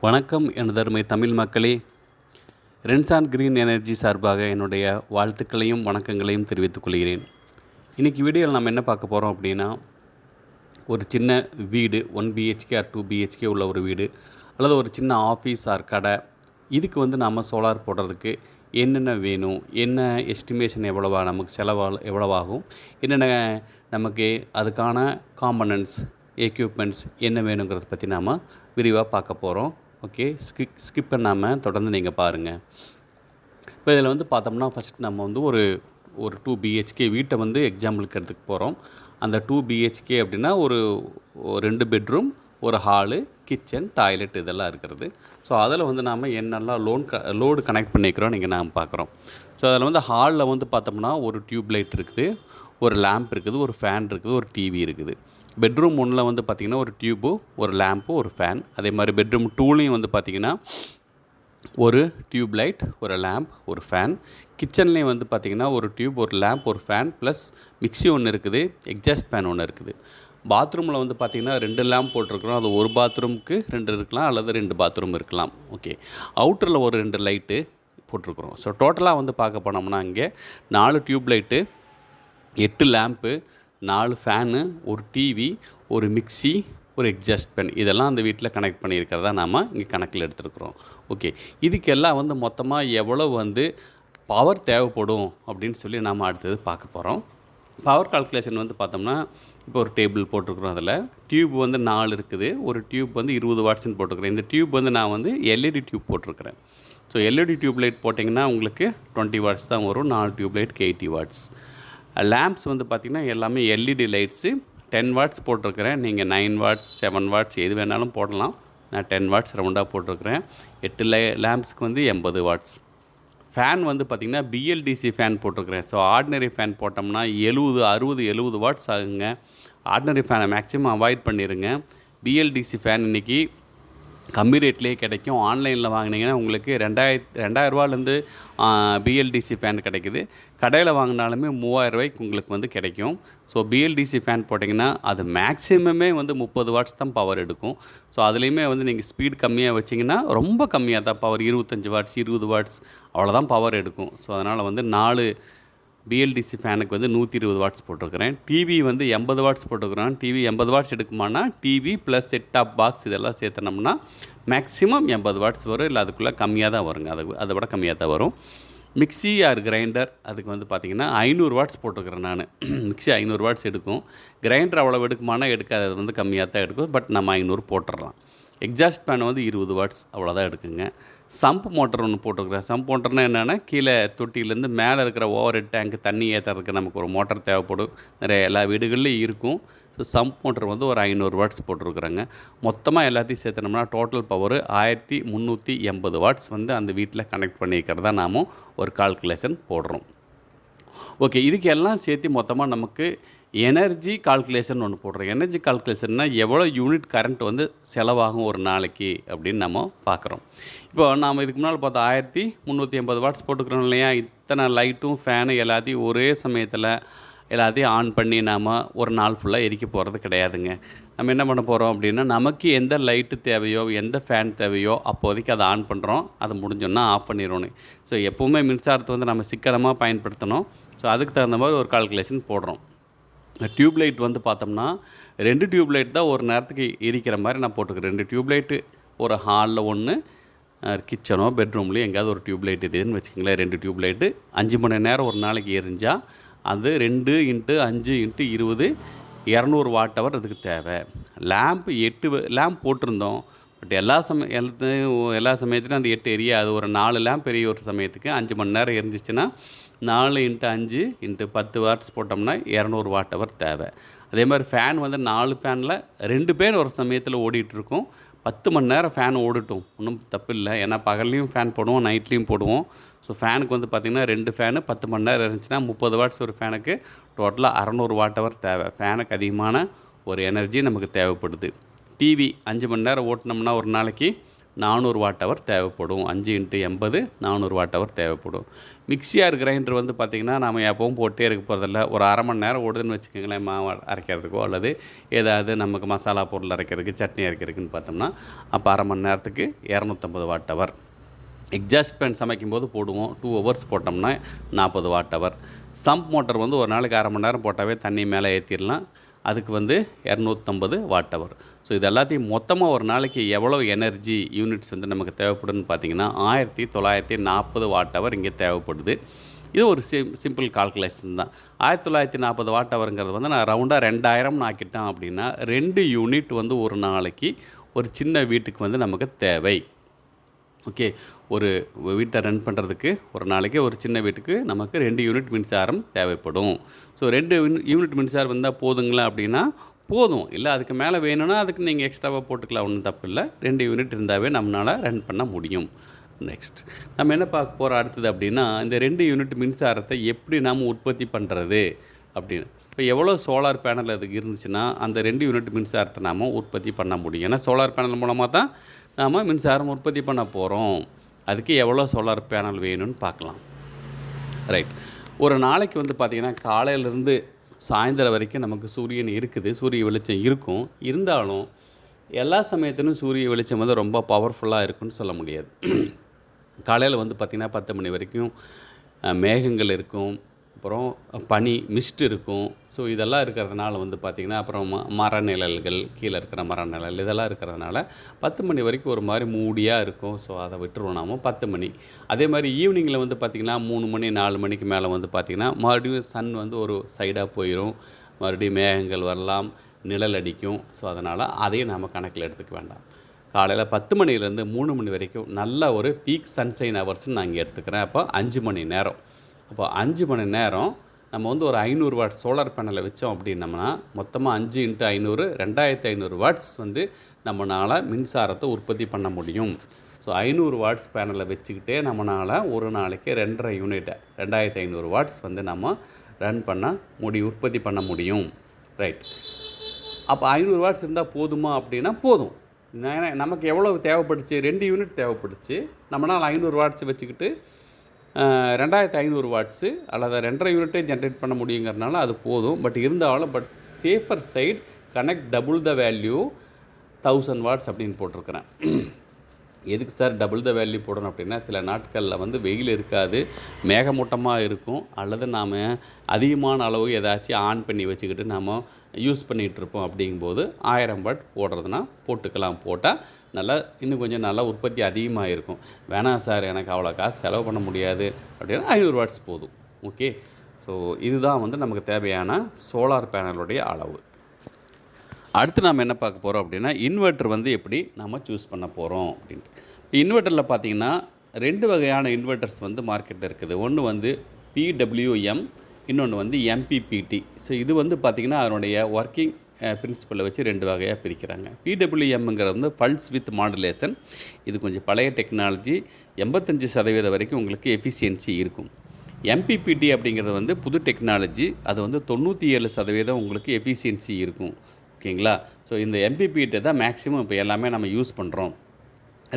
வணக்கம் எனதருமை தமிழ் மக்களே. ரென்சான் கிரீன் எனர்ஜி சார்பாக என்னுடைய வாழ்த்துக்களையும் வணக்கங்களையும் தெரிவித்துக் கொள்கிறேன். இன்றைக்கி வீடியோவில் நம்ம என்ன பார்க்க போகிறோம் அப்படின்னா, ஒரு சின்ன வீடு 1 BHK ஆர் 2 BHK உள்ள ஒரு வீடு அல்லது ஒரு சின்ன ஆஃபீஸ் ஆர் கடை, இதுக்கு நாம் சோலார் போடுறதுக்கு என்னென்ன வேணும், என்ன எஸ்டிமேஷன் நமக்கு எவ்வளவாகும், என்னென்ன நமக்கு அதுக்கான காம்பனன்ட்ஸ் எக்யூப்மெண்ட்ஸ் என்ன வேணுங்கிறத பற்றி நாம் விரிவாக பார்க்க போகிறோம். ஓகே, ஸ்கிப் பண்ணாமல் தொடர்ந்து நீங்கள் பாருங்கள். இப்போ இதில் பார்த்தோம்னா ஃபஸ்ட் நம்ம ஒரு 2 BHK வீட்டை எக்ஸாம்பிளுக்கு எடுத்துக்க போகிறோம். அந்த 2 BHK அப்படின்னா ஒரு 2 பெட்ரூம், ஒரு ஹாலு, கிச்சன், டாய்லெட் இதெல்லாம் இருக்கிறது. ஸோ அதில் நாம் என்னெல்லாம் லோடு கனெக்ட் பண்ணிக்கிறோம் நீங்கள் நாம் பார்க்குறோம். ஸோ அதில் ஹாலில் பார்த்தோம்னா ஒரு டியூப் லைட் இருக்குது, ஒரு லேம்ப் இருக்குது, ஒரு ஃபேன் இருக்குது, ஒரு டிவி இருக்குது. பெட்ரூம் 1 பார்த்திங்கன்னா ஒரு டியூபு, ஒரு லேம்ப்பு, ஒரு ஃபேன். அதே மாதிரி பெட்ரூம் 2லேயும் பார்த்திங்கன்னா ஒரு டியூப் லைட், ஒரு லேம்ப், ஒரு ஃபேன். கிச்சன்லேயும் பார்த்திங்கன்னா ஒரு டியூப், ஒரு லேம்ப், ஒரு ஃபேன் ப்ளஸ் மிக்ஸி ஒன்று இருக்குது, எக்ஸாஸ்ட் ஃபேன் ஒன்று இருக்குது. பாத்ரூமில் பார்த்திங்கன்னா 2 லேம்ப் போட்டிருக்கிறோம். அது ஒரு பாத்ரூமுக்கு 2 இருக்கலாம் அல்லது 2 பாத்ரூம் இருக்கலாம். ஓகே, அவுட்டரில் ஒரு 2 லைட்டு போட்டிருக்கிறோம். ஸோ டோட்டலாக பார்க்க போனோம்னா இங்கே 4 டியூப் லைட்டு, 8 லேம்ப்பு, 4 ஃபேனு, ஒரு டிவி, ஒரு மிக்ஸி, ஒரு எக்ஸாஸ்ட் ஃபேன், இதெல்லாம் அந்த வீட்டில் கனெக்ட் பண்ணியிருக்கிறதா நாம் இங்கே கணக்கில் எடுத்துருக்குறோம். ஓகே, இதுக்கெல்லாம் மொத்தமாக எவ்வளோ பவர் தேவைப்படும் அப்படின்னு சொல்லி நாம் அடுத்தது பார்க்க போகிறோம். பவர் கால்குலேஷன் பார்த்தோம்னா, இப்போ ஒரு டேபிள் போட்டிருக்குறோம். அதில் டியூப் 4 இருக்குது. ஒரு டியூப் 20 வாட்ஸ்ன்னு போட்டிருக்கிறேன். இந்த டியூப் நான் எல்இடி டியூப் போட்டிருக்கிறேன். ஸோ எல்இடி டியூப் லைட் போட்டிங்கன்னா உங்களுக்கு 20 வாட்ஸ் தான் வரும். 4 டியூப் லைட்டுக்கு 80 வாட்ஸ். லேம்ப்ஸ் பார்த்திங்கன்னா எல்லாமே எல்இடி லைட்ஸு 10 வாட்ஸ் போட்டிருக்கிறேன். நீங்கள் 9 வாட்ஸ் 7 வாட்ஸ் எது வேணாலும் போடலாம். நான் 10 வாட்ஸ் ரவுண்டாக போட்டிருக்கிறேன். 8 லேம்ப்ஸ்க்கு 80 வாட்ஸ். ஃபேன் பார்த்திங்கன்னா பிஎல்டிசி ஃபேன் போட்டிருக்கிறேன். ஸோ ஆர்டினரி ஃபேன் போட்டோம்னா 70 வாட்ஸ் ஆகுங்க. ஆர்டினரி ஃபேனை மேக்ஸிமம் அவாய்ட் பண்ணிடுங்க. பிஎல்டிசி ஃபேன் இன்றைக்கி கம்மி ரேட்லேயே கிடைக்கும். ஆன்லைனில் வாங்கினீங்கன்னா உங்களுக்கு 2000 ரூபாலேருந்து பிஎல்டிசி ஃபேன் கிடைக்குது. கடையில் வாங்கினாலுமே 3000 ரூபாய்க்கு உங்களுக்கு கிடைக்கும். ஸோ பிஎல்டிசி ஃபேன் போட்டிங்கன்னா அது மேக்ஸிமமே 30 வாட்ஸ் தான் பவர் எடுக்கும். ஸோ அதுலேயுமே நீங்கள் ஸ்பீட் கம்மியாக வச்சிங்கன்னா ரொம்ப கம்மியாக தான் பவர், 25 வாட்ஸ் 20 வாட்ஸ் அவ்வளோதான் பவர் எடுக்கும். ஸோ அதனால் 4 பிஎல்டிசி ஃபேனுக்கு 120 வாட்ஸ் போட்டிருக்கிறேன். டிவி 80 வாட்ஸ் போட்டிருக்கிறேன். டிவி 80 வாட்ஸ் எடுக்குமானா TV plus set top box இதெல்லாம் சேர்த்தனோம்னா மேக்ஸிமம் 80 வாட்ஸ் வரும். இல்லை அதுக்குள்ளே கம்மியாக தான் வருங்க. அதை விட கம்மியாக தான் வரும். மிக்ஸி ஆர் கிரைண்டர் அதுக்கு பார்த்திங்கன்னா 500 வாட்ஸ் போட்டிருக்கிறேன் நான். மிக்ஸி 500 வாட்ஸ் எடுக்கும். கிரைண்டர் அவ்வளோ எடுக்குமானா எடுக்காது, அது கம்மியாக தான் எடுக்கும். பட் நம்ம 500 போட்டுடலாம். எக்ஸாஸ்ட் ஃபேன் 20 வாட்ஸ் அவ்வளோதான் எடுக்குங்க. சம்ப் மோட்டர் ஒன்று போட்டிருக்கிறேன். சம்ப் மோட்டர்னால் என்னென்னா, கீழே தொட்டியிலேருந்து மேலே இருக்கிற ஓவர் ஹெட் டேங்க் தண்ணி ஏற்றுறதுக்கு நமக்கு ஒரு மோட்டர் தேவைப்படும். நிறைய எல்லா வீடுகள்லையும் இருக்கும். ஸோ சம்ப் மோட்டர் ஒரு 500 வாட்ஸ் போட்டிருக்குறேங்க. மொத்தமாக எல்லாத்தையும் சேர்த்தனோம்னா டோட்டல் பவர் 1380 வாட்ஸ் அந்த வீட்டில் கனெக்ட் பண்ணிக்கிறதா நாம் ஒரு கால்குலேஷன் போடுறோம். ஓகே, இதுக்கு எல்லாம் சேர்த்து மொத்தமாக நமக்கு எனர்ஜி கால்குலேஷன் ஒன்று போடுறோம். எனர்ஜி கால்குலேஷன்னா எவ்வளோ யூனிட் கரண்ட் செலவாகும் ஒரு நாளைக்கு அப்படின்னு நம்ம பார்க்குறோம். இப்போ நாம் இதுக்கு முன்னால் பார்த்தா 1380 வாட்ஸ் போட்டுக்கிறோம் இல்லையா. இத்தனை லைட்டும் ஃபேனு எல்லாத்தையும் ஒரே சமயத்தில் எல்லாத்தையும் ஆன் பண்ணி நாம் ஒரு நாள் ஃபுல்லாக எரிக்க போகிறது கிடையாதுங்க. நம்ம என்ன பண்ண போகிறோம் அப்படின்னா, நமக்கு எந்த லைட்டு தேவையோ எந்த ஃபேன் தேவையோ அப்போதைக்கு அதை ஆன் பண்ணுறோம். அது முடிஞ்சோன்னா ஆஃப் பண்ணிடணும். ஸோ எப்போவுமே மின்சாரத்தை நம்ம சிக்கனமாக பயன்படுத்தணும். ஸோ அதுக்கு தகுந்த மாதிரி ஒரு கால்குலேஷன் போடுறோம். டியூப் லைட் பார்த்தோம்னா 2 டியூப் லைட் தான் ஒரு நேரத்துக்கு எரிக்கிற மாதிரி நான் போட்டுக்கிறேன். 2 டியூப் லைட்டு, ஒரு ஹாலில் 1, கிச்சனோ பெட்ரூம்லேயும் எங்கேயாவது ஒரு டியூப் லைட் எரியுதுன்னு வச்சுக்கோங்களேன். 2 டியூப் லைட்டு 5 மணி நேரம் ஒரு நாளைக்கு எரிஞ்சால் அது 2 × 5 × 20 200 வாட் ஹவர் அதுக்கு தேவை. லேம்ப் 8 லேம்ப் போட்டிருந்தோம். பட் எல்லா சமயத்துலையும் அந்த 8 எரியாது. ஒரு 4 லேம்ப் எரிய ஒரு சமயத்துக்கு 5 மணி நேரம் எரிஞ்சிச்சுன்னா 4 × 5 × 10 வாட்ஸ் போட்டோம்னா 200 வாட் ஹவர் தேவை. அதே மாதிரி ஃபேன் 4 ஃபேனில் 2 ஃபேன் ஒரு சமயத்தில் ஓடிட்டுருக்கும். 10 மணி நேரம் ஃபேன் ஓடட்டும், ஒன்றும் தப்பு இல்லை. ஏன்னா பகல்லையும் ஃபேன் போடுவோம், நைட்லேயும் போடுவோம். ஸோ ஃபேனுக்கு பார்த்திங்கன்னா 2 ஃபேனு 10 மணி நேரம் இருந்துச்சுன்னா 30 வாட்ஸ் ஒரு ஃபேனுக்கு டோட்டலாக 600 வாட் ஹவர் தேவை. ஃபேனுக்கு அதிகமான ஒரு எனர்ஜி நமக்கு தேவைப்படுது. டிவி 5 மணி நேரம் ஓட்டினோம்னா ஒரு நாளைக்கு 400 வாட் ஹவர் தேவைப்படும். 5 × 80 400 வாட் ஹவர் தேவைப்படும். மிக்ஸியார் கிரைண்டர் வந்து பார்த்திங்கன்னா நம்ம எப்பவும் போட்டே இருக்க போகிறதில்ல. ஒரு அரை மணி நேரம் ஓடுதுன்னு வச்சுக்கோங்களேன், மாவு அரைக்கிறதுக்கோ அல்லது ஏதாவது நமக்கு மசாலா பொருள் அரைக்கிறதுக்கு, சட்னி அரைக்கிறதுக்குன்னு பார்த்தோம்னா, அப்போ அரை மணி நேரத்துக்கு 250 வாட் ஹவர். எக்ஸாஸ்ட் ஃபேன் சமைக்கும்போது போடுவோம். 2 ஹவர்ஸ் போட்டோம்னா 40 வாட் ஹவர். சம்ப் மோட்டர் வந்து ஒரு நாளைக்கு அரை மணி நேரம் போட்டாவே தண்ணி மேலே ஏற்றிடலாம். அதுக்கு வந்து 250 வாட் ஹவர். ஸோ இது எல்லாத்தையும் மொத்தமாக ஒரு நாளைக்கு எவ்வளோ எனர்ஜி யூனிட்ஸ் வந்து நமக்கு தேவைப்படுதுன்னு பார்த்தீங்கன்னா 1940 வாட் ஹவர் இங்கே தேவைப்படுது. இது ஒரு சிம்பிள் கால்குலேஷன் தான். 1940 வாட் ஹவருங்கிறது வந்து நான் ரவுண்டாக 2000 ஆக்கிட்டேன் அப்படின்னா 2 யூனிட் வந்து ஒரு நாளைக்கு ஒரு சின்ன வீட்டுக்கு வந்து நமக்கு தேவை. ஓகே, ஒரு வீட்டை ரன் பண்ணுறதுக்கு ஒரு நாளைக்கு ஒரு சின்ன வீட்டுக்கு நமக்கு 2 யூனிட் மின்சாரம் தேவைப்படும். ஸோ 2 யூனிட் மின்சாரம் வந்தால் போதுங்களா அப்படின்னா போதும். இல்லை அதுக்கு மேலே வேணும்னா அதுக்கு நீங்கள் எக்ஸ்ட்ராவாக போட்டுக்கலாம், ஒன்றும் தப்பு இல்லை. 2 யூனிட் இருந்தாவே நம்மளால் ரன் பண்ண முடியும். நெக்ஸ்ட் நம்ம என்ன பார்க்க போகிறோம் அடுத்தது அப்படின்னா, இந்த 2 யூனிட் மின்சாரத்தை எப்படி நாம் உற்பத்தி பண்ணுறது அப்படின்னு. இப்போ எவ்வளோ சோலார் பேனல் அதுக்கு இருந்துச்சுன்னா அந்த 2 யூனிட் மின்சாரத்தை நாம் உற்பத்தி பண்ண முடியும். ஏன்னா சோலார் பேனல் மூலமாக தான் நாம் மின்சாரம் உற்பத்தி பண்ண போகிறோம். அதுக்கு எவ்வளோ சோலார் பேனல் வேணும்னு பார்க்கலாம். ரைட், ஒரு நாளைக்கு வந்து பார்த்திங்கன்னா காலையிலேருந்து சாயந்தரம் வரைக்கும் நமக்கு சூரியன் இருக்குது, சூரிய வெளிச்சம் இருக்கும். இருந்தாலும் எல்லா சமயத்திலும் சூரிய வெளிச்சம் வந்து ரொம்ப பவர்ஃபுல்லாக இருக்குன்னு சொல்ல முடியாது. காலையில் வந்து பார்த்திங்கன்னா 10 மணி வரைக்கும் மேகங்கள் இருக்கும், அப்புறம் பனி மிஸ்ட் இருக்கும். ஸோ இதெல்லாம் இருக்கிறதுனால வந்து பார்த்திங்கன்னா அப்புறம் மர நிழல்கள், கீழே இருக்கிற மர நிழல் இதெல்லாம் இருக்கிறதுனால 10 மணி வரைக்கும் ஒரு மாதிரி மூடியாக இருக்கும். ஸோ அதை விட்டுருவோம் நாம் 10 மணி. அதே மாதிரி ஈவினிங்கில் வந்து பார்த்திங்கன்னா 3 மணி 4 மணிக்கு மேலே வந்து பார்த்திங்கன்னா மறுபடியும் சன் வந்து ஒரு சைடாக போயிடும், மறுபடியும் மேகங்கள் வரலாம், நிழல் அடிக்கும். ஸோ அதனால் அதையும் நாம் கணக்கில் எடுத்துக்க வேண்டாம். காலையில் 10 மணிலேருந்து 3 மணி வரைக்கும் நல்ல ஒரு பீக் சன்ஷைன் ஹவர்ஸ்ன்னு நான் இங்கே எடுத்துக்கிறேன். அப்போ 5 மணி நேரம். அப்போ 5 மணி நேரம் நம்ம வந்து ஒரு 500 வாட் சோலார் பேனலை வச்சோம் அப்படின்னம்னா மொத்தமாக 5 × 500 2500 வாட்ஸ் வந்து நம்மளால் மின்சாரத்தை உற்பத்தி பண்ண முடியும். ஸோ 500 வாட்ஸ் பேனலை வச்சுக்கிட்டே நம்மளால் ஒரு நாளைக்கு 2.5 யூனிட் 2500 வாட்ஸ் வந்து நம்ம ரன் பண்ண உற்பத்தி பண்ண முடியும். ரைட், அப்போ 500 வாட்ஸ் இருந்தால் போதுமா அப்படின்னா போதும். நமக்கு எவ்வளோ தேவைப்படுச்சு, 2 யூனிட் தேவைப்படுச்சு. நம்மளால் 500 வாட்ஸ் வச்சுக்கிட்டு 2500 வாட்ஸு அல்லது 2.5 யூனிட்டே ஜென்ரேட் பண்ண முடியுங்கிறதுனால அது போதும். பட் இருந்தாலும் safer side connect double the value 1000 watts அப்படின்னு போட்டிருக்கிறேன். எதுக்கு சார் டபுள் த வேல்யூ போடணும் அப்படின்னா, சில நாட்களில் வந்து வெயில் இருக்காது, மேகமூட்டமாக இருக்கும், அல்லது நாம் அதிகமான அளவு ஏதாச்சும் ஆன் பண்ணி வச்சுக்கிட்டு நாம் யூஸ் பண்ணிகிட்ருப்போம். அப்படிங்கும்போது 1000 வாட் போடுறதுனா போட்டுக்கலாம். போட்டால் நல்லா இன்னும் கொஞ்சம் நல்லா உற்பத்தி அதிகமாக இருக்கும். வேணாம் சார் எனக்கு அவ்வளோ காசு செலவு பண்ண முடியாது அப்படின்னா 500 வாட்ஸ் போதும். ஓகே, ஸோ இதுதான் வந்து நமக்கு தேவையான சோலார் பேனலுடைய அளவு. அடுத்து நாம் என்ன பார்க்க போகிறோம் அப்படின்னா, இன்வெர்ட்டர் வந்து எப்படி நம்ம சூஸ் பண்ண போகிறோம் அப்படின்ட்டு. இன்வெர்ட்டரில் பார்த்திங்கன்னா 2 வகையான இன்வெர்ட்டர்ஸ் வந்து மார்க்கெட்டில் இருக்குது. ஒன்று வந்து PWM, இன்னொன்று வந்து MPPT. ஸோ இது வந்து பார்த்திங்கன்னா அதனுடைய ஒர்க்கிங் பிரின்சிபலை வச்சு 2 வகையாக பிரிக்கிறாங்க. PWMங்கிறது வந்து பல்ஸ் வித் மாடுலேஷன். இது கொஞ்சம் பழைய டெக்னாலஜி, 85% வரைக்கும் உங்களுக்கு எஃபிஷியன்சி இருக்கும். MPPT அப்படிங்கிறது வந்து புது டெக்னாலஜி, அது வந்து 97% உங்களுக்கு எஃபிஷியன்சி இருக்கும். ஓகேங்களா? ஸோ இந்த MPPT தான் மேக்ஸிமம் இப்போ எல்லாமே நம்ம யூஸ் பண்ணுறோம்.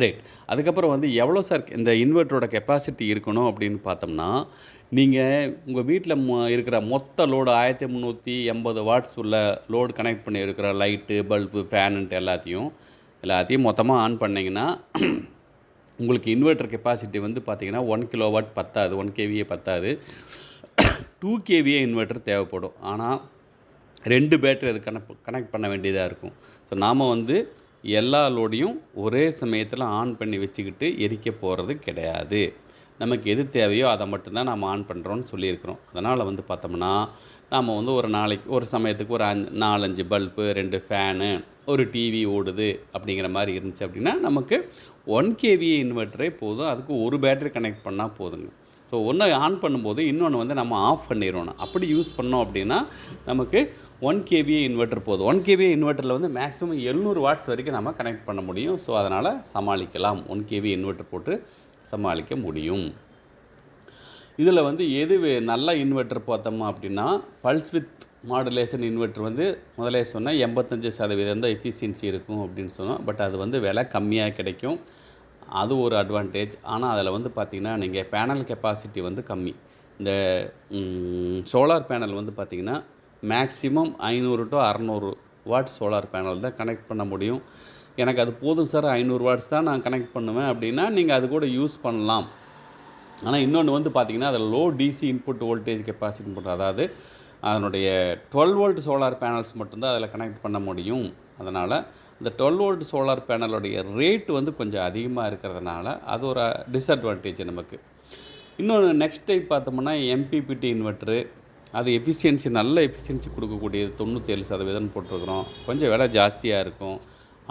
ரைட், அதுக்கப்புறம் வந்து எவ்வளோ சார் இந்த இன்வெர்ட்டரோட கெப்பாசிட்டி இருக்கணும் அப்படின்னு பார்த்தோம்னா, நீங்கள் உங்கள் வீட்டில் இருக்கிற மொத்த லோடு 1380 வாட்ஸ் உள்ள லோடு கனெக்ட் பண்ணி இருக்கிற லைட்டு, பல்பு, ஃபேனுன்ட்டு எல்லாத்தையும் மொத்தமாக ஆன் பண்ணிங்கன்னா உங்களுக்கு இன்வெர்ட்டர் கெப்பாசிட்டி வந்து பார்த்திங்கன்னா 1 கிலோவாட் பத்தாது, 1 kVA பத்தாது, 2 kVA இன்வெர்ட்டர் தேவைப்படும். ஆனால் 2 பேட்டரி அது கனெக்ட் பண்ண வேண்டியதாக இருக்கும். ஸோ நாம் வந்து எல்லா லோடையும் ஒரே சமயத்தில் ஆன் பண்ணி வச்சுக்கிட்டு எரிக்க போகிறது கிடையாது. நமக்கு எது தேவையோ அதை மட்டும்தான் நாம் ஆன் பண்ணுறோன்னு சொல்லியிருக்கிறோம். அதனால் வந்து பார்த்தோம்னா நாம் வந்து ஒரு நாளைக்கு ஒரு சமயத்துக்கு ஒரு 4-5 பல்பு, 2 ஃபேனு, ஒரு டிவி ஓடுது அப்படிங்கிற மாதிரி இருந்துச்சு அப்படின்னா நமக்கு 1 kVA இன்வெர்ட்டரே போதும். அதுக்கு ஒரு பேட்டரி கனெக்ட் பண்ணால் போதுங்க. ஸோ ஒன்று ஆன் பண்ணும்போது இன்னொன்று வந்து நம்ம ஆஃப் பண்ணிடணும். அப்படி யூஸ் பண்ணோம் அப்படின்னா நமக்கு 1 kVA இன்வெர்ட்டர் போதும். 1 kVA இன்வெர்ட்டரில் வந்து மேக்ஸிமம் 700 வாட்ஸ் வரைக்கும் நம்ம கனெக்ட் பண்ண முடியும். ஸோ அதனால் சமாளிக்கலாம், 1 kVA இன்வெர்ட்டர் போட்டு சமாளிக்க முடியும். இதில் வந்து எது நல்ல இன்வெர்ட்டர் பார்த்தோமா அப்படின்னா, பல்ஸ் வித் மாடுலேஷன் இன்வெர்ட்டர் வந்து முதலே சொன்னால் 85% தான் எஃபிஷியன்சி இருக்கும் அப்படின்னு சொன்னோம். பட் அது வந்து விலை கம்மியாக கிடைக்கும். அது ஒரு அட்வான்டேஜ். ஆனால் அதில் வந்து பார்த்திங்கன்னா நீங்கள் பேனல் கெப்பாசிட்டி வந்து கம்மி. இந்த சோலார் பேனல் வந்து பார்த்திங்கன்னா maximum 500 to 600 watts solar panel தான் கனெக்ட் பண்ண முடியும். எனக்கு அது போதும் சார், 500 வாட்ஸ் தான் நான் கனெக்ட் பண்ணுவேன் அப்படின்னா நீங்கள் அது கூட யூஸ் பண்ணலாம். ஆனால் இன்னொன்று வந்து பார்த்திங்கன்னா அதில் low DC input voltage capacity போட்டு, அதாவது அதனுடைய 12 வோல்ட் சோலார் பேனல்ஸ் மட்டும்தான் அதில் கனெக்ட் பண்ண முடியும். அதனால் இந்த 12 வோல்ட் சோலார் பேனலோடைய ரேட் வந்து கொஞ்சம் அதிகமாக இருக்கிறதுனால அது ஒரு டிஸ்அட்வான்டேஜ் நமக்கு. இன்னொன்று நெக்ஸ்ட் டைப் பார்த்தோம்னா எம்பிபிடி இன்வெர்ட்ரு. அது எஃபிஷியன்சி, நல்ல எஃபிஷியன்சி கொடுக்கக்கூடியது 97% போட்டிருக்கிறோம். கொஞ்சம் விலை ஜாஸ்தியாக இருக்கும்.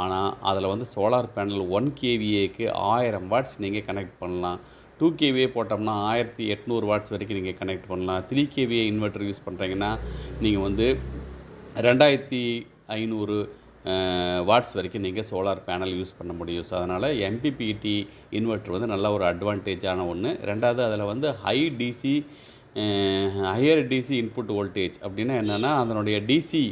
ஆனால் அதில் வந்து சோலார் பேனல் 1 kVAக்கு 1000 வாட்ஸ் நீங்கள் கனெக்ட் பண்ணலாம். 2 kVA போட்டோம்னா 1800 வாட்ஸ் வரைக்கும் நீங்கள் கனெக்ட் பண்ணலாம். 3 kVA இன்வெர்ட்டர் யூஸ் பண்ணுறீங்கன்னா நீங்கள் வந்து 2500 வாட்ஸ் வரைக்கும் நீங்கள் சோலார் பேனல் யூஸ் பண்ண முடியும். ஸோ அதனால் எம்பிபிடி இன்வெர்ட்டர் வந்து நல்ல ஒரு அட்வான்டேஜான ஒன்று. ரெண்டாவது அதில் வந்து ஹையர் டிசி இன்புட் வோல்டேஜ் அப்படின்னா என்னென்னா அதனுடைய டிசி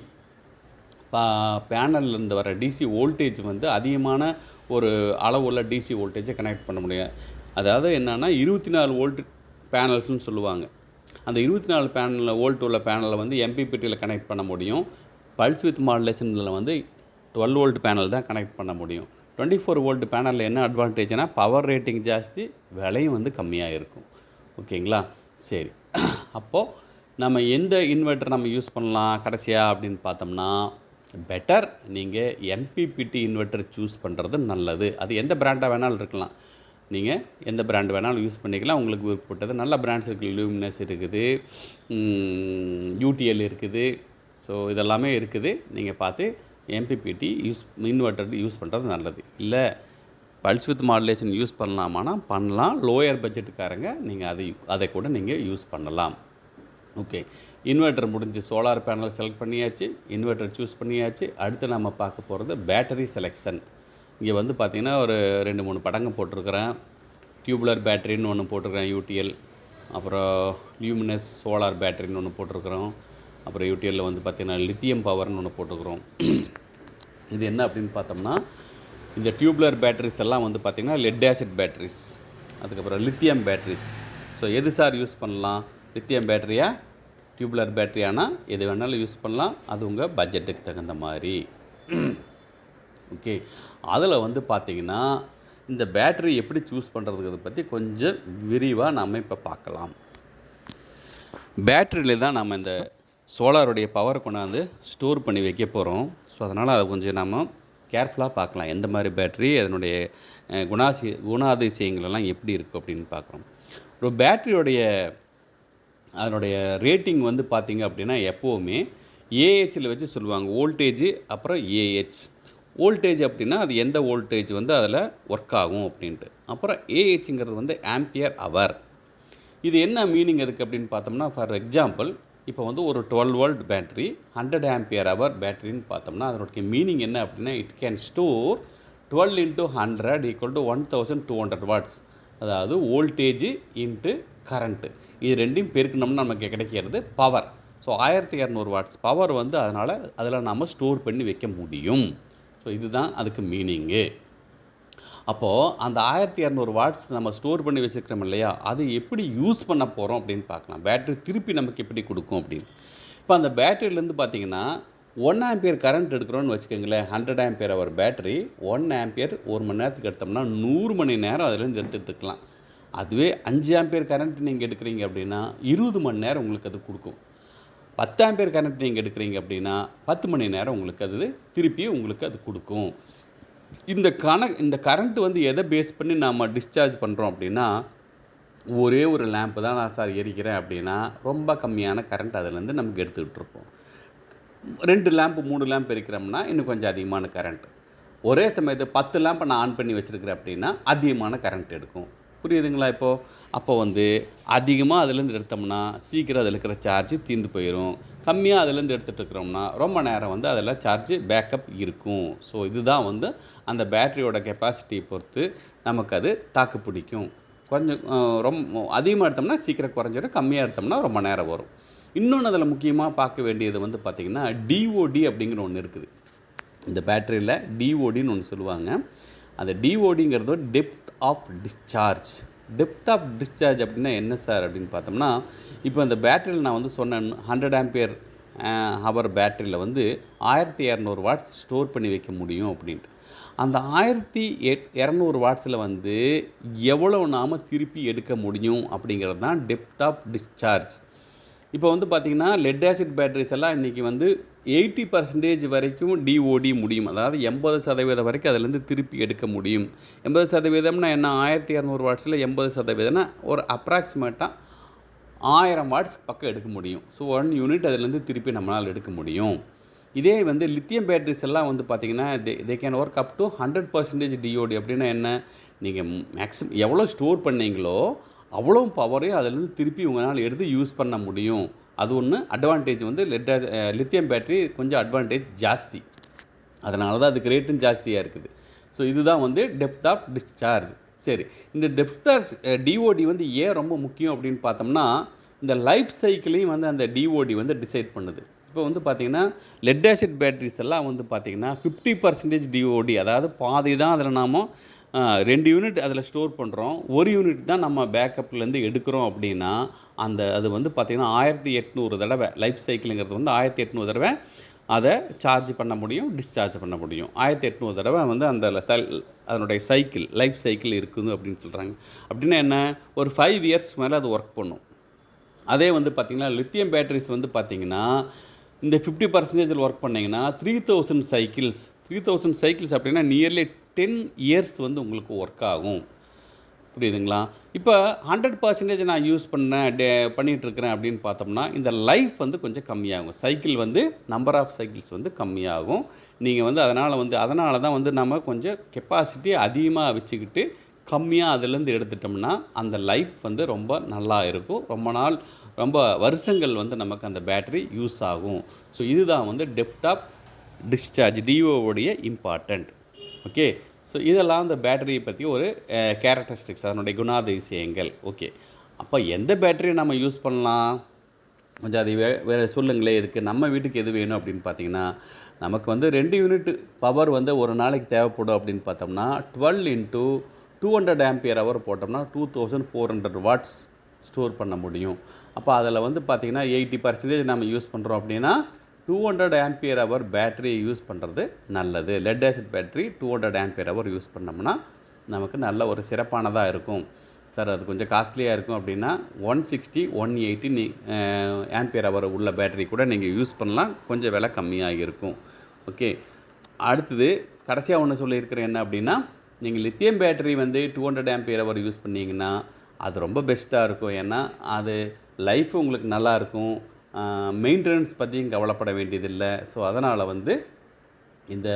பேனல்லேருந்து வர டிசி வோல்டேஜ் வந்து அதிகமான ஒரு அளவுள்ள டிசி வோல்டேஜை கனெக்ட் பண்ண முடியும். அதாவது என்னென்னா 24 வோல்ட் பேனல்ஸ்னு சொல்லுவாங்க. அந்த 24 வோல்ட் உள்ள பேனலை வந்து எம்பிபிடியில் கனெக்ட் பண்ண முடியும். பல்ஸ் வித் மாடுலேஷனில் வந்து 12 வோல்ட் பேனல் தான் கனெக்ட் பண்ண முடியும். 24 வோல்ட் பேனலில் என்ன அட்வான்டேஜ்னால் பவர் ரேட்டிங் ஜாஸ்தி, விலையும் வந்து கம்மியாக இருக்கும். ஓகேங்களா? சரி, அப்போது நம்ம எந்த இன்வெர்ட்டர் நம்ம யூஸ் பண்ணலாம் கடைசியாக அப்படின்னு பார்த்தோம்னா பெட்டர் நீங்கள் எம்பிபிடி இன்வெர்ட்டர் சூஸ் பண்ணுறது நல்லது. அது எந்த பிராண்டாக வேணாலும் இருக்கலாம். நீங்கள் எந்த பிராண்ட் வேணாலும் யூஸ் பண்ணிக்கலாம். உங்களுக்கு விருப்பப்பட்டது நல்ல பிராண்ட்ஸ் இருக்குது. லூமினஸ் இருக்குது, யூடிஎல் இருக்குது. ஸோ இதெல்லாமே இருக்குது. நீங்கள் பார்த்து எம்பிபிடி இன்வெர்ட்டர் யூஸ் பண்ணுறது நல்லது. இல்லை பல்ஸ் வித் மாடுலேஷன் யூஸ் பண்ணலாமான்னா பண்ணலாம். லோயர் பட்ஜெட்டுக்காரங்க நீங்கள் அதை கூட நீங்கள் யூஸ் பண்ணலாம். ஓகே, இன்வெர்ட்டர் முடிஞ்சு, சோலார் பேனல் செலக்ட் பண்ணியாச்சு, இன்வெர்ட்டர் சூஸ் பண்ணியாச்சு. அடுத்து நம்ம பார்க்க போகிறது பேட்டரி செலெக்ஷன். இங்கே வந்து பார்த்திங்கன்னா ஒரு 2-3 படங்க போட்டிருக்கிறேன். டியூப்லர் பேட்டரின்னு ஒன்று போட்டிருக்கிறேன், யூடிஎல். அப்புறம் லியூமினஸ் சோலார் பேட்டரின்னு ஒன்று போட்டிருக்கிறோம். அப்புறம் யூடிஎல்லில் வந்து பார்த்திங்கன்னா லித்தியம் பவர்னு ஒன்று போட்டிருக்கிறோம். இது என்ன அப்படின்னு பார்த்தோம்னா இந்த டியூப்லர் பேட்டரிஸ் எல்லாம் வந்து பார்த்திங்கன்னா லெட் ஆசிட் பேட்டரிஸ், அதுக்கப்புறம் லித்தியம் பேட்டரிஸ். ஸோ எது சார் யூஸ் பண்ணலாம்? லித்தியம் பேட்டரியா டியூப்லர் பேட்டரியானா எது வேணாலும் யூஸ் பண்ணலாம். அது உங்கள் பட்ஜெட்டுக்கு தகுந்த மாதிரி. ஓகே, அதில் வந்து பார்த்திங்கன்னா இந்த பேட்டரி எப்படி சூஸ் பண்ணுறதுங்கிறத பற்றி கொஞ்சம் விரிவாக நம்ம இப்போ பார்க்கலாம். பேட்டரியில் தான் நம்ம இந்த சோலாருடைய பவர் கொண்டாந்து ஸ்டோர் பண்ணி வைக்க போகிறோம். ஸோ அதனால் அதை கொஞ்சம் நம்ம கேர்ஃபுல்லாக பார்க்கலாம். எந்த மாதிரி பேட்டரி, அதனுடைய குணாதிசயங்களெல்லாம் எப்படி இருக்குது அப்படின்னு பார்க்குறோம். ஒரு பேட்டரியோடைய அதனுடைய ரேட்டிங் வந்து பார்த்திங்க அப்படின்னா எப்போவுமே ஏஹெச்சில் வச்சு சொல்லுவாங்க. வோல்டேஜ் அப்புறம் ஏஹெச். வோல்டேஜ் அப்படின்னா அது எந்த வோல்டேஜ் வந்து அதில் ஒர்க் ஆகும் அப்படின்ட்டு. அப்புறம் ஏஹெச்ங்கிறது வந்து ஆம்பியர் அவர். இது என்ன மீனிங் அதுக்கு அப்படின்னு பார்த்தோம்னா, ஃபார் எக்ஸாம்பிள் இப்போ வந்து ஒரு 12 வோல்ட் பேட்டரி 100 ஆம்பியர் அவர் பேட்டரின்னு பார்த்தோம்னா அதனுடைய மீனிங் என்ன அப்படின்னா இட் கேன் ஸ்டோர் 12 × 100 = 1200 வாட்ஸ். அதாவது வோல்டேஜ் இன்ட்டு கரண்ட்டு, இது ரெண்டையும் பெருக்கணும்னா நமக்கு கிடைக்கிறது பவர். ஸோ 1200 வாட்ஸ் பவர் வந்து அதனால் அதில் நம்ம ஸ்டோர் பண்ணி வைக்க முடியும். ஸோ இதுதான் அதுக்கு மீனிங்கு. அப்போது அந்த 1200 வாட்ஸ் நம்ம ஸ்டோர் பண்ணி வச்சுருக்கிறோம் இல்லையா, அது எப்படி யூஸ் பண்ண போகிறோம் அப்படின்னு பார்க்கலாம். பேட்டரி திருப்பி நமக்கு எப்படி கொடுக்கும் அப்படின்னு. இப்போ அந்த பேட்டரியிலேருந்து பார்த்திங்கன்னா 1 ஆம்பியர் கரண்ட் எடுக்கிறோன்னு வச்சுக்கோங்களேன். 100 ஆம்பியர் அவர் பேட்டரி 1 ஆம்பியர் 1 மணி நேரத்துக்கு எடுத்தோம்னா 100 மணி நேரம் அதுலேருந்து எடுத்துகிட்டுருக்கலாம். அதுவே 5 ஆம்பியர் கரண்ட் நீங்கள் எடுக்கிறீங்க அப்படின்னா 20 மணி நேரம் உங்களுக்கு அது கொடுக்கும். 10 ஆம்பியர் கரண்ட் நீங்கள் எடுக்கிறீங்க அப்படின்னா 10 மணி நேரம் உங்களுக்கு அது திருப்பி உங்களுக்கு அது கொடுக்கும். இந்த கரண்ட் வந்து எதை பேஸ் பண்ணி நாம் டிஸ்சார்ஜ் பண்ணுறோம் அப்படின்னா, ஒரே ஒரு லேம்பு தான் நான் சார் எரிக்கிறேன் அப்படின்னா ரொம்ப கம்மியான கரண்ட் அதிலேருந்து நமக்கு எடுத்துக்கிட்டு இருப்போம். 2 லேம்பு 3 லேம்பு எரிக்கிறோம்னா இன்னும் கொஞ்சம் அதிகமான கரண்ட். ஒரே சமயத்தை 10 லேம்பை நான் ஆன் பண்ணி வச்சுருக்கிறேன் அப்படின்னா அதிகமான கரண்ட் எடுக்கும். புரியுதுங்களா? அப்போ வந்து அதிகமாக அதுலேருந்து எடுத்தோம்னா சீக்கிரம் அதில் இருக்கிற சார்ஜ் தீர்ந்து போயிடும். கம்மியாக அதுலேருந்து எடுத்துகிட்டு இருக்கிறோம்னா ரொம்ப நேரம் வந்து அதில் சார்ஜ் பேக்கப் இருக்கும். ஸோ இதுதான் வந்து அந்த பேட்டரியோட கெப்பாசிட்டியை பொறுத்து நமக்கு அது தாக்கு பிடிக்கும். கொஞ்சம் ரொம்ப அதிகமாக எடுத்தோம்னா சீக்கிரம் குறைஞ்சிடும், கம்மியாக எடுத்தோம்னா ரொம்ப நேரம் வரும். இன்னொன்று அதில் முக்கியமாக பார்க்க வேண்டியது வந்து பார்த்திங்கன்னா டிஓடி அப்படிங்கிற ஒன்று இருக்குது. இந்த பேட்டரியில் டிஓடின்னு ஒன்று சொல்லுவாங்க. அந்த டிஓடிங்கிறது depth of discharge. Depth of discharge அப்படின்னா என்ன சார் அப்படின்னு பார்த்தோம்னா, இப்போ அந்த பேட்டரியில் நான் வந்து சொன்னேன் 100 ஆம்பியர் ஹவர் பேட்டரியில் வந்து 1200 வாட்ஸ் ஸ்டோர் பண்ணி வைக்க முடியும் அப்படின்ட்டு. அந்த 1200 வாட்ஸில் வந்து எவ்வளவு நாம் திருப்பி எடுக்க முடியும் அப்படிங்கிறது தான் டெப்த் ஆஃப் டிஸ்சார்ஜ். இப்போ வந்து பார்த்திங்கன்னா லெட் ஆசிட் பேட்டரிஸ் எல்லாம் இன்றைக்கி வந்து 80% வரைக்கும் டிஓடி முடியும். அதாவது 80% வரைக்கும் அதிலேருந்து திருப்பி எடுக்க முடியும். 80%னா என்ன, 1200 வாட்ஸில் 80%னா ஒரு அப்ராக்சிமேட்டாக 1000 வாட்ஸ் பக்கம் எடுக்க முடியும். ஸோ 1 யூனிட் அதிலேருந்து திருப்பி நம்மளால் எடுக்க முடியும். இதே வந்து லித்தியம் பேட்டரிஸ் எல்லாம் வந்து பார்த்திங்கன்னா they can work up to 100% DOD. அப்படின்னா என்ன, நீங்கள் மேக்ஸிமம் எவ்வளோ ஸ்டோர் பண்ணீங்களோ அவ்வளோ பவரையும் அதிலேருந்து திருப்பி உங்களால் எடுத்து யூஸ் பண்ண முடியும். அது ஒன்று அட்வான்டேஜ் வந்து லித்தியம் பேட்டரி கொஞ்சம் அட்வான்டேஜ் ஜாஸ்தி. அதனால தான் அதுக்கு ரேட்டும் ஜாஸ்தியாக இருக்குது. ஸோ இதுதான் வந்து டெப்த் ஆஃப் டிஸ்சார்ஜ். சரி, இந்த டெப்த் ஆஃப் டிஓடி வந்து ஏன் ரொம்ப முக்கியம் அப்படின்னு பார்த்தோம்னா, இந்த லைஃப் சைக்கிளையும் வந்து அந்த டிஓடி வந்து டிசைட் பண்ணுது. இப்போ வந்து பார்த்திங்கன்னா லெட் ஆசிட் பேட்டரிஸ் எல்லாம் வந்து பார்த்திங்கன்னா 50% டிஓடி, அதாவது பாதி தான் அதில் நாம் 2 யூனிட் அதில் ஸ்டோர் பண்ணுறோம், 1 யூனிட் தான் நம்ம பேக்கப்லேருந்து எடுக்கிறோம். அப்படின்னா அது வந்து பார்த்திங்கன்னா 1800 தடவை லைஃப் சைக்கிளுங்கிறது வந்து 1800 தடவை அதை சார்ஜ் பண்ண முடியும், டிஸ்சார்ஜ் பண்ண முடியும். 1800 தடவை வந்து அந்த அதனுடைய சைக்கிள் லைஃப் சைக்கிள் இருக்குது அப்படின்னு சொல்கிறாங்க. அப்படின்னா என்ன, ஒரு 5 இயர்ஸ் மேலே அது ஒர்க் பண்ணும். அதே வந்து பார்த்திங்கன்னா லித்தியம் பேட்டரிஸ் வந்து பார்த்திங்கன்னா இந்த 50% ஒர்க் பண்ணிங்கன்னா 3000 சைக்கிள்ஸ் அப்படின்னா நியர்லி 10 இயர்ஸ் வந்து உங்களுக்கு ஒர்க் ஆகும். புரியுதுங்களா? இப்போ 100% நான் யூஸ் பண்ணிகிட்ருக்கிறேன் அப்படின்னு பார்த்தோம்னா இந்த லைஃப் வந்து கொஞ்சம் கம்மியாகும். சைக்கிள் வந்து நம்பர் ஆஃப் சைக்கிள்ஸ் வந்து கம்மியாகும். நீங்கள் வந்து அதனால தான் வந்து நம்ம கொஞ்சம் கெப்பாசிட்டி அதிகமாக வச்சுக்கிட்டு கம்மியாக அதிலேருந்து எடுத்துட்டோம்னா அந்த லைஃப் வந்து ரொம்ப நல்லா இருக்கும். ரொம்ப வருஷங்கள் வந்து நமக்கு அந்த பேட்டரி யூஸ் ஆகும். ஸோ இதுதான் வந்து டெப்த் ஆஃப் டிஸ்சார்ஜ் டிஓவுடைய இம்பார்ட்டண்ட். ஓகே, ஸோ இதெல்லாம் அந்த பேட்டரியை பற்றி ஒரு கேரக்டரிஸ்டிக்ஸ், அதனுடைய குணாதிசயங்கள். ஓகே, அப்போ எந்த பேட்டரியை நம்ம யூஸ் பண்ணலாம், கொஞ்சம் அது வேறு சொல்லுங்களேன். இதுக்கு நம்ம வீட்டுக்கு எது வேணும் அப்படின்னு பார்த்தீங்கன்னா, நமக்கு வந்து 2 யூனிட் பவர் வந்து ஒரு நாளைக்கு தேவைப்படும் அப்படின்னு பார்த்தோம்னா 12 × 200 ஆம்பியர் ஹவர் போட்டோம்னா 2400 வாட்ஸ் ஸ்டோர் பண்ண முடியும். அப்போ அதில் வந்து பார்த்திங்கன்னா 80% நம்ம யூஸ் பண்ணுறோம் அப்படின்னா 200 ஆம்பியர் ஹவர் பேட்டரியை யூஸ் பண்ணுறது நல்லது. Lead acid battery 200 ampere hour use பண்ணோம்னா நமக்கு நல்ல ஒரு சிறப்பானதாக இருக்கும். சார் அது கொஞ்சம் காஸ்ட்லியாக இருக்கும் அப்படின்னா 160, 180 ஆம்பியர் ஹவர் உள்ள பேட்டரி கூட நீங்கள் யூஸ் பண்ணலாம், கொஞ்சம் விலை கம்மியாக இருக்கும். ஓகே, அடுத்தது கடைசியாக ஒன்று சொல்லியிருக்கிறேன் என்ன அப்படின்னா, நீங்கள் லித்தியம் பேட்டரி வந்து 200 ஆம்பியர் ஹவர் யூஸ் பண்ணிங்கன்னா அது ரொம்ப பெஸ்ட்டாக இருக்கும். ஏன்னா அது லைஃப் உங்களுக்கு நல்லாயிருக்கும், மெயின்டெனன்ஸ் பற்றியும் கவலைப்பட வேண்டியதில்லை. ஸோ அதனால் வந்து இந்த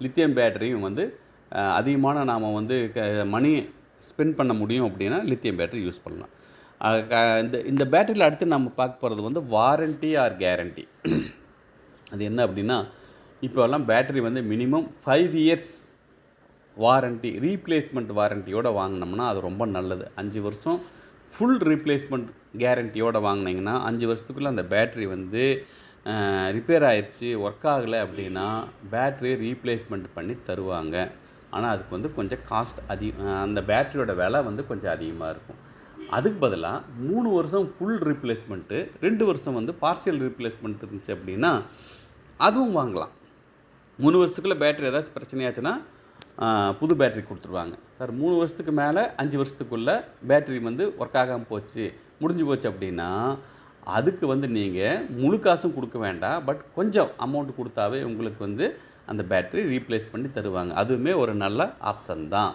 லித்தியம் பேட்டரியும் வந்து அதிகமான நாம் வந்து மணி ஸ்பெண்ட் பண்ண முடியும் அப்படின்னா லித்தியம் பேட்டரி யூஸ் பண்ணலாம். இந்த பேட்டரியில் அடுத்து நம்ம பார்க்க போகிறது வந்து வாரண்ட்டி ஆர் கேரண்டி. அது என்ன அப்படின்னா, இப்போல்லாம் பேட்டரி வந்து மினிமம் 5 இயர்ஸ் வாரண்ட்டி, ரீப்ளேஸ்மெண்ட் வாரண்ட்டியோடு வாங்கினோம்னா அது ரொம்ப நல்லது. 5 வருஷம் ஃபுல் ரீப்ளேஸ்மெண்ட் கேரண்டியோடு வாங்கினீங்கன்னா 5 வருஷத்துக்குள்ளே அந்த பேட்ரி வந்து ரிப்பேர் ஆயிடுச்சு, ஒர்க் ஆகலை அப்படின்னா பேட்ரி ரீப்ளேஸ்மெண்ட் பண்ணி தருவாங்க. ஆனால் அதுக்கு வந்து கொஞ்சம் காஸ்ட் அந்த பேட்டரியோட விலை வந்து கொஞ்சம் அதிகமாக இருக்கும். அதுக்கு பதிலாக 3 வருஷம் ஃபுல் ரீப்ளேஸ்மெண்ட்டு, 2 வருஷம் வந்து பார்சியல் ரீப்ளேஸ்மெண்ட் இருந்துச்சு அப்படின்னா அதுவும் வாங்கலாம். 3 வருஷத்துக்குள்ளே பேட்டரி ஏதாச்சும் பிரச்சனையாச்சுன்னா புது பேட்டரி கொடுத்துருவாங்க. சார் 3 வருஷத்துக்கு மேலே 5 வருஷத்துக்குள்ளே பேட்டரி வந்து ஒர்க் ஆகாமல் முடிஞ்சு போச்சு அப்படின்னா அதுக்கு வந்து நீங்கள் முழு காசும் கொடுக்க வேண்டாம், பட் கொஞ்சம் அமௌண்ட் கொடுத்தாவே உங்களுக்கு வந்து அந்த பேட்டரி ரீப்ளேஸ் பண்ணி தருவாங்க. அதுவுமே ஒரு நல்ல ஆப்ஷன் தான்.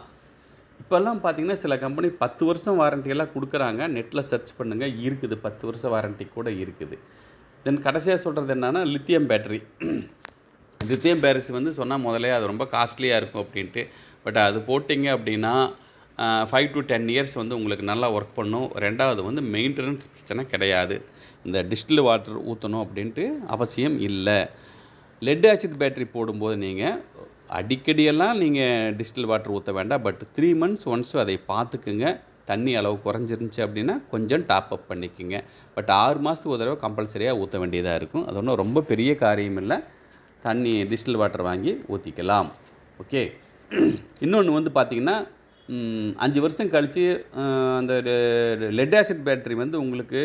இப்போல்லாம் பார்த்திங்கன்னா சில கம்பெனி 10 வருஷம் வாரண்டியெல்லாம் கொடுக்குறாங்க. நெட்டில் சர்ச் பண்ணுங்கள், இருக்குது 10 வருஷம் வாரண்ட்டி கூட இருக்குது. தென் கடைசியாக சொல்கிறது என்னென்னா லித்தியம் பேட்டரி. லித்தியம் பேட்டரிஸ் வந்து சொன்னால் முதலே அது ரொம்ப காஸ்ட்லியாக இருக்கும் அப்படின்ட்டு. பட் அது போட்டிங்க அப்படின்னா 5 to 10 இயர்ஸ் வந்து உங்களுக்கு நல்லா ஒர்க் பண்ணும். ரெண்டாவது வந்து மெயின்டெனன்ஸ் பிரச்சனை கிடையாது. இந்த டிஸ்டில் வாட்டர் ஊற்றணும் அப்படின்ட்டு அவசியம் இல்லை. லெட் ஆசிட் பேட்டரி போடும்போது நீங்கள் அடிக்கடியெல்லாம் நீங்கள் டிஸ்டில் வாட்டர் ஊற்ற வேண்டாம். பட் 3 months ஒன்ஸ் அதை பார்த்துக்குங்க. தண்ணி அளவு குறைஞ்சிருந்துச்சு அப்படின்னா கொஞ்சம் டாப் அப் பண்ணிக்கோங்க. பட் 6 மாதத்துக்கு ஒரு தடவை கம்பல்சரியாக ஊற்ற வேண்டியதாக இருக்கும். அது ஒன்றும் ரொம்ப பெரிய காரியம் இல்லை. தண்ணி டிஸ்டில் வாட்டர் வாங்கி ஊற்றிக்கலாம். ஓகே, இன்னொன்று வந்து பார்த்திங்கன்னா 5 வருஷம் கழித்து அந்த லெட் ஆசிட் பேட்ரி வந்து உங்களுக்கு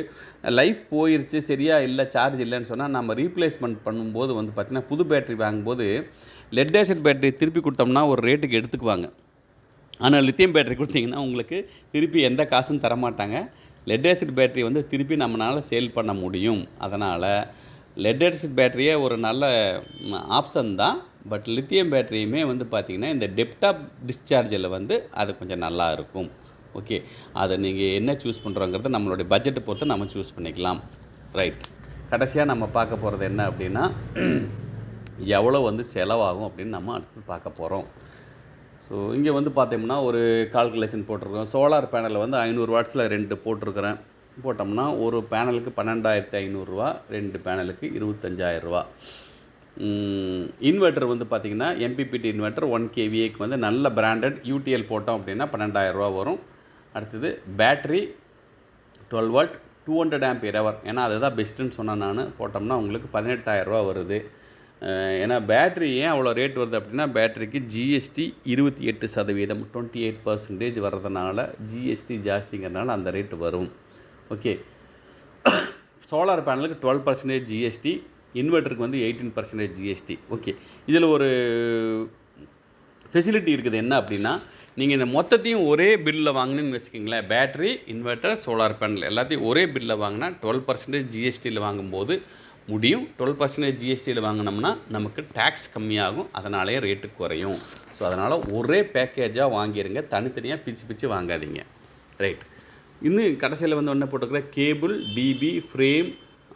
லைஃப் போயிடுச்சு, சரியாக இல்லை, சார்ஜ் இல்லைன்னு சொன்னால் நம்ம ரீப்ளேஸ்மெண்ட் பண்ணும்போது வந்து பார்த்திங்கன்னா புது பேட்ரி வாங்கும்போது லெட் ஆசிட் பேட்ரி திருப்பி கொடுத்தோம்னா ஒரு ரேட்டுக்கு எடுத்துக்குவாங்க. ஆனால் லித்தியம் பேட்ரி கொடுத்திங்கன்னா உங்களுக்கு திருப்பி எந்த காசும் தரமாட்டாங்க. லெட் ஆசிட் பேட்ரி வந்து திருப்பி நம்மளால் சேல் பண்ண முடியும். அதனால் லெட் ஆசிட் பேட்டரியே ஒரு நல்ல ஆப்ஷன் தான். பட் லித்தியம் பேட்டரியுமே வந்து பார்த்திங்கன்னா இந்த டெப்த் ஆஃப் டிஸ்சார்ஜில் வந்து அது கொஞ்சம் நல்லா இருக்கும். ஓகே, அதை நீங்கள் என்ன சூஸ் பண்ணுறோங்கிறத நம்மளுடைய பட்ஜெட்டை பொறுத்து நம்ம சூஸ் பண்ணிக்கலாம். ரைட். கடைசியாக நம்ம பார்க்க போகிறது என்ன அப்படின்னா எவ்வளோ வந்து செலவாகும் அப்படின்னு நம்ம அடுத்து பார்க்க போகிறோம். ஸோ இங்கே வந்து பார்த்தோம்னா ஒரு கால்குலேஷன் போட்டிருக்கோம். சோலார் பேனலில் வந்து 500 வாட்ஸில் 2 போட்டிருக்கிறேன். போட்டோம்னா ஒரு பேனலுக்கு 12,500 2 பேனலுக்கு 25,000. இன்வெர்ட்டர் வந்து பார்த்திங்கன்னா MPPT இன்வெர்ட்டர் 1 kVAக்கு வந்து நல்ல பிராண்டட் UTL போட்டோம் அப்படின்னா 12,000 வரும். அடுத்தது பேட்ரி 12 வாட் 200 ஆம்பியர் ஹவர், ஏன்னா அதுதான் பெஸ்ட்டுன்னு சொன்னேன் நான். போட்டோம்னா உங்களுக்கு 18,000 வருது. ஏன்னா பேட்ரி ஏன் அவ்வளோ ரேட் வருது அப்படின்னா பேட்டரிக்கு GST 28%, 28% வர்றதுனால GST ஜாஸ்திங்கிறதுனால அந்த ரேட்டு வரும். ஓகே, சோலார் பேனலுக்கு 12% GST, இன்வெர்ட்டருக்கு வந்து 18% GST. ஓகே, இதில் ஒரு ஃபெசிலிட்டி இருக்குது. என்ன அப்படின்னா நீங்கள் இந்த மொத்தத்தையும் ஒரே பில்லில் வாங்கினீங்கன்னு வச்சுக்கிங்களேன், பேட்ரி, இன்வெர்ட்டர், சோலார் பேனல் எல்லாத்தையும் ஒரே பில்லில் வாங்கினா 12% GSTயில் வாங்கும்போது முடியும். 12% GSTயில் வாங்கினோம்னா நமக்கு டேக்ஸ் கம்மியாகும், அதனாலேயே ரேட்டு குறையும். ஸோ அதனால் ஒரே பேக்கேஜாக வாங்கிடுங்க, தனித்தனியாக பிரித்து வாங்காதீங்க. ரைட். இன்னும் கடைசியில் வந்து என்ன போட்டுக்கிற கேபிள், டிபி, ஃப்ரேம்,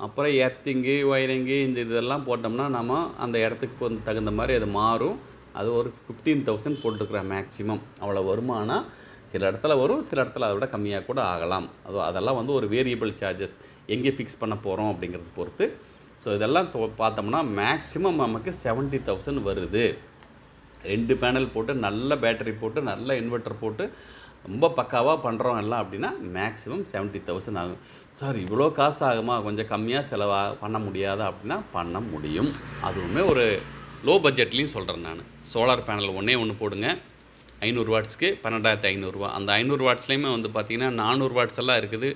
அப்புறம் எர்த்திங்கு, ஒயரிங்கு, இதெல்லாம் போட்டோம்னா நம்ம அந்த இடத்துக்கு தகுந்த மாதிரி அது மாறும். அது ஒரு 15,000 போட்டுருக்குறேன் மேக்ஸிமம். அவ்வளோ வருமானம் சில இடத்துல வரும், சில இடத்துல அதை விட கம்மியாக கூட ஆகலாம். அதெல்லாம் வந்து ஒரு வேரியபிள் சார்ஜஸ் எங்கே ஃபிக்ஸ் பண்ண போகிறோம் அப்படிங்கிறத பொறுத்து. ஸோ இதெல்லாம் பார்த்தோம்னா மேக்ஸிமம் நமக்கு 70,000 வருது. 2 பேனல் போட்டு நல்ல பேட்டரி போட்டு நல்ல இன்வெர்ட்டர் போட்டு ரொம்ப பக்காவாக பண்ணுறோம் எல்லாம் அப்படின்னா மேக்ஸிமம் 70,000 ஆகும். சார் இவ்வளோ காசு ஆகுமா, கொஞ்சம் கம்மியாக செலவாக பண்ண முடியாதா அப்படின்னா பண்ண முடியும். அதுவுமே ஒரு லோ பட்ஜெட்லேயும் சொல்கிறேன் நான். சோலார் பேனல் ஒன்று போடுங்க, 500 வாட்ஸ்க்கு 12,500. அந்த 500 வாட்ஸ்லேயுமே வந்து பார்த்திங்கன்னா 400 வாட்ஸ் எல்லாம் இருக்குது,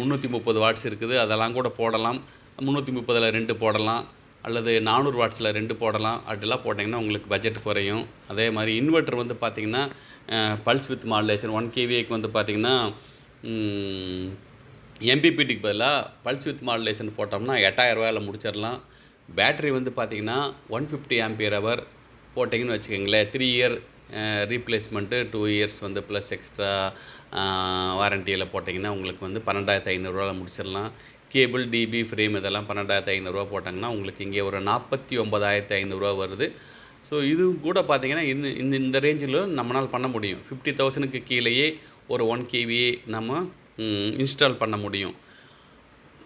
330 வாட்ஸ் இருக்குது. அதெல்லாம் கூட போடலாம். 330ல் 2 போடலாம், அல்லது 400 வாட்ஸில் 2 போடலாம். அப்படிலாம் போட்டிங்கன்னா உங்களுக்கு பட்ஜெட் குறையும். அதே மாதிரி இன்வெர்ட்டர் வந்து பார்த்திங்கன்னா பல்ஸ் வித் மாடுலேஷன் 1 kVAக்கு வந்து பார்த்திங்கன்னா MPPTக்கு பதிலாக பல்ஸ் வித் மாடுலேஷன் போட்டோம்னா 8,000 முடிச்சிடலாம். பேட்ரி வந்து பார்த்திங்கன்னா 150 ஆம்பியர் ஹவர் போட்டிங்கன்னு வச்சுக்கோங்களேன். 3 இயர் ரீப்ளேஸ்மெண்ட்டு, 2 இயர்ஸ் வந்து ப்ளஸ் எக்ஸ்ட்ரா வாரண்டியில் போட்டிங்கன்னா உங்களுக்கு வந்து 12,500 முடிச்சிடலாம். கேபிள், டிபி, ஃப்ரேம் இதெல்லாம் 12,500 போட்டாங்கன்னா உங்களுக்கு இங்கே ஒரு 49,500 வருது. ஸோ இது கூட பார்த்திங்கன்னா இந்த ரேஞ்சில் நம்மளால் பண்ண முடியும். 50,000க்கு கீழேயே ஒரு 1 kVA நம்ம இன்ஸ்டால் பண்ண முடியும்.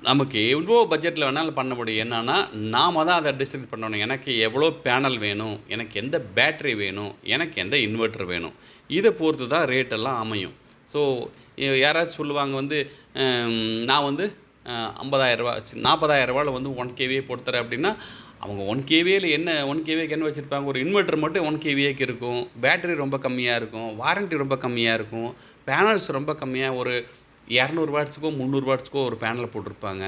நமக்கு எவ்வளோ பட்ஜெட்டில் வேணாலும் பண்ண முடியும். என்னென்னா நாம் தான் அதை டிஸ்ட்ரிபியூட் பண்ணணும். எனக்கு எவ்வளோ பேனல் வேணும், எனக்கு எந்த பேட்ரி வேணும், எனக்கு எந்த இன்வெர்ட்டர் வேணும், இதை பொறுத்து தான் ரேட்டெல்லாம் அமையும். ஸோ யாராச்சும் சொல்லுவாங்க வந்து நான் வந்து 50,000 40,000 வந்து 1 kVA போட்டுத்தரேன் அப்படின்னா அவங்க 1 kVAயில் என்ன 1 kVAக்கு என்ன வச்சுருப்பாங்க, ஒரு இன்வெர்ட்டர் மட்டும் 1 kVAக்கு இருக்கும், பேட்டரி ரொம்ப கம்மியாக இருக்கும், வாரண்ட்டி ரொம்ப கம்மியாக இருக்கும், பேனல்ஸ் ரொம்ப கம்மியாக ஒரு 200 வாட்ஸுக்கோ 300 வாட்ஸுக்கோ ஒரு பேனல் போட்டிருப்பாங்க.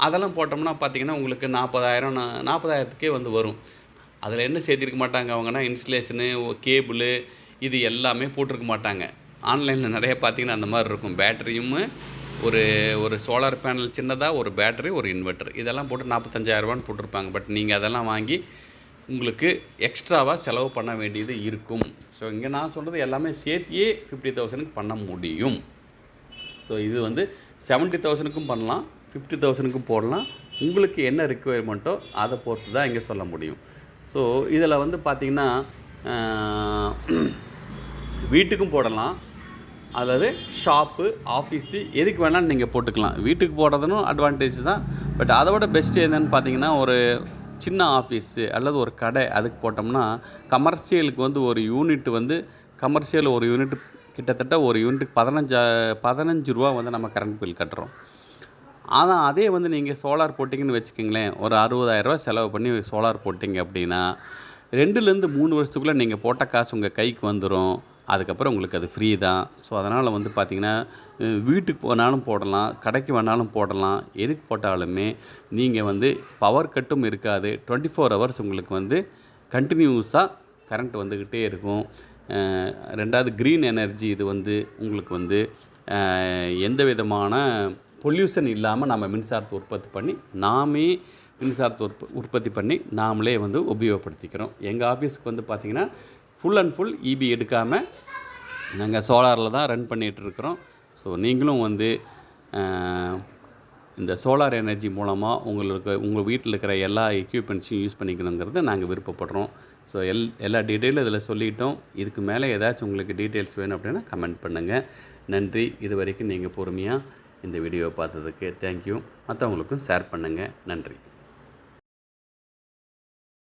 அதெல்லாம் போட்டோம்னா பார்த்திங்கன்னா உங்களுக்கு 40,000க்கே வந்து வரும். அதில் என்ன சேர்த்திருக்க மாட்டாங்க அவங்கன்னா இன்ஸ்டலேஷனு, கேபிளு, இது எல்லாமே போட்டிருக்க மாட்டாங்க. ஆன்லைனில் நிறைய பார்த்திங்கன்னா அந்த மாதிரி இருக்கும். பேட்டரியும் ஒரு சோலார் பேனல் சின்னதாக, ஒரு பேட்டரி, ஒரு இன்வெர்ட்டர், இதெல்லாம் போட்டு 45,000 போட்டிருப்பாங்க. பட் நீங்கள் அதெல்லாம் வாங்கி உங்களுக்கு எக்ஸ்ட்ராவாக செலவு பண்ண வேண்டியது இருக்கும். ஸோ இங்கே நான் சொல்கிறது எல்லாமே சேர்த்தியே 50,000க்கு பண்ண முடியும். ஸோ இது வந்து 70,000க்கும் பண்ணலாம், 50,000க்கும் போடலாம். உங்களுக்கு என்ன ரிக்குவயர்மெண்ட்டோ அதை பொறுத்து தான் இங்கே சொல்ல முடியும். ஸோ இதில் வந்து பார்த்திங்கன்னா வீட்டுக்கும் போடலாம், அல்லது ஷாப்பு, ஆஃபீஸு, எதுக்கு வேணாலும் நீங்கள் போட்டுக்கலாம். வீட்டுக்கு போடுறதுன்னு அட்வான்டேஜ் தான். பட் அதை விட பெஸ்ட்டு என்னென்னு பார்த்தீங்கன்னா ஒரு சின்ன ஆஃபீஸு அல்லது ஒரு கடை, அதுக்கு போட்டோம்னா கமர்ஷியலுக்கு வந்து ஒரு யூனிட் வந்து கமர்ஷியல் ஒரு யூனிட் கிட்டத்தட்ட ஒரு யூனிட்டுக்கு 15 ரூபா வந்து நம்ம கரண்ட் பில் கட்டுறோம். ஆனால் அதே வந்து நீங்கள் சோலார் போட்டிங்கன்னு வச்சுக்கிங்களேன், ஒரு 60,000 செலவு பண்ணி சோலார் போட்டிங்க அப்படின்னா 2லேருந்து 3 வருஷத்துக்குள்ளே நீங்கள் போட்ட காசு உங்கள் கைக்கு வந்துடும். அதுக்கப்புறம் உங்களுக்கு அது ஃப்ரீ தான். ஸோ அதனால் வந்து பார்த்திங்கன்னா வீட்டுக்கு போனாலும் போடலாம், கடைக்கு வேணாலும் போடலாம். எதுக்கு போட்டாலுமே நீங்கள் வந்து பவர் கட்டும் இருக்காது. 24 ஹவர்ஸ் உங்களுக்கு வந்து கண்டினியூஸாக கரண்ட் வந்துக்கிட்டே இருக்கும். 2வது க்ரீன் எனர்ஜி. இது வந்து உங்களுக்கு வந்து எந்த விதமான பொல்யூஷன் இல்லாமல் நம்ம மின்சாரத்தை உற்பத்தி பண்ணி நாமே மின்சாரத்தை உற்பத்தி பண்ணி நாமளே வந்து உபயோகப்படுத்திக்கிறோம். எங்கள் ஆஃபீஸுக்கு வந்து பார்த்திங்கன்னா ஃபுல் அண்ட் ஃபுல் இபி எடுக்காமல் நாங்கள் சோலாரில் தான் ரன் பண்ணிகிட்ருக்குறோம். ஸோ நீங்களும் வந்து இந்த சோலார் எனர்ஜி மூலமாக உங்கள் வீட்டில் இருக்கிற எல்லா எக்யூப்மெண்ட்ஸையும் யூஸ் பண்ணிக்கணுங்கிறத நாங்கள் விருப்பப்படுறோம். ஸோ எல்லா டீட்டெயிலும் இதில் சொல்லிட்டோம். இதுக்கு மேலே ஏதாச்சும் உங்களுக்கு டீட்டெயில்ஸ் வேணும் அப்படின்னா கமெண்ட் பண்ணுங்கள். நன்றி. இது வரைக்கும் நீங்கள் பொறுமையாக இந்த வீடியோவை பார்த்ததுக்கு தேங்க்யூ. மற்றவங்களுக்கும் ஷேர் பண்ணுங்கள். நன்றி.